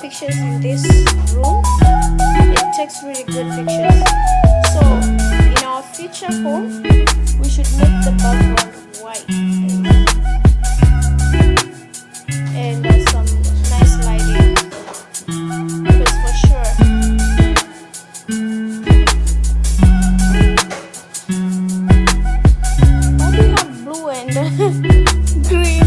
Pictures in this room, it takes really good pictures. So in our future home, we should make the background white and some nice lighting, because for sure why do you have blue and green?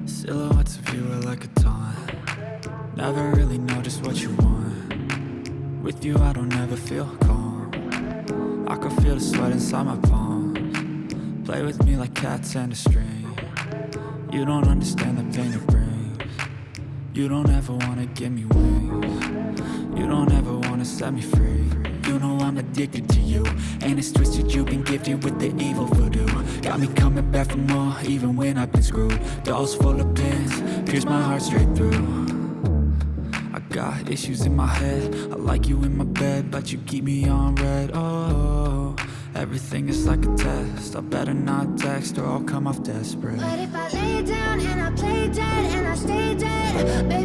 Silhouettes of you are like a taunt. Never really know just what you want. With you I don't ever feel calm. I can feel the sweat inside my palms. Play with me like cats and a string. You don't understand the pain it brings. You don't ever wanna give me wings. You don't ever wanna set me free. You know I'm addicted to you, and it's twisted, you've been gifted with the evil voodoo. Got me coming back for more, even when I've been screwed. Dolls full of pins, pierce my heart straight through. I got issues in my head, I like you in my bed, but you keep me on red. Oh, everything is like a test, I better not text or I'll come off desperate. But if I lay down and I play dead and I stay dead, baby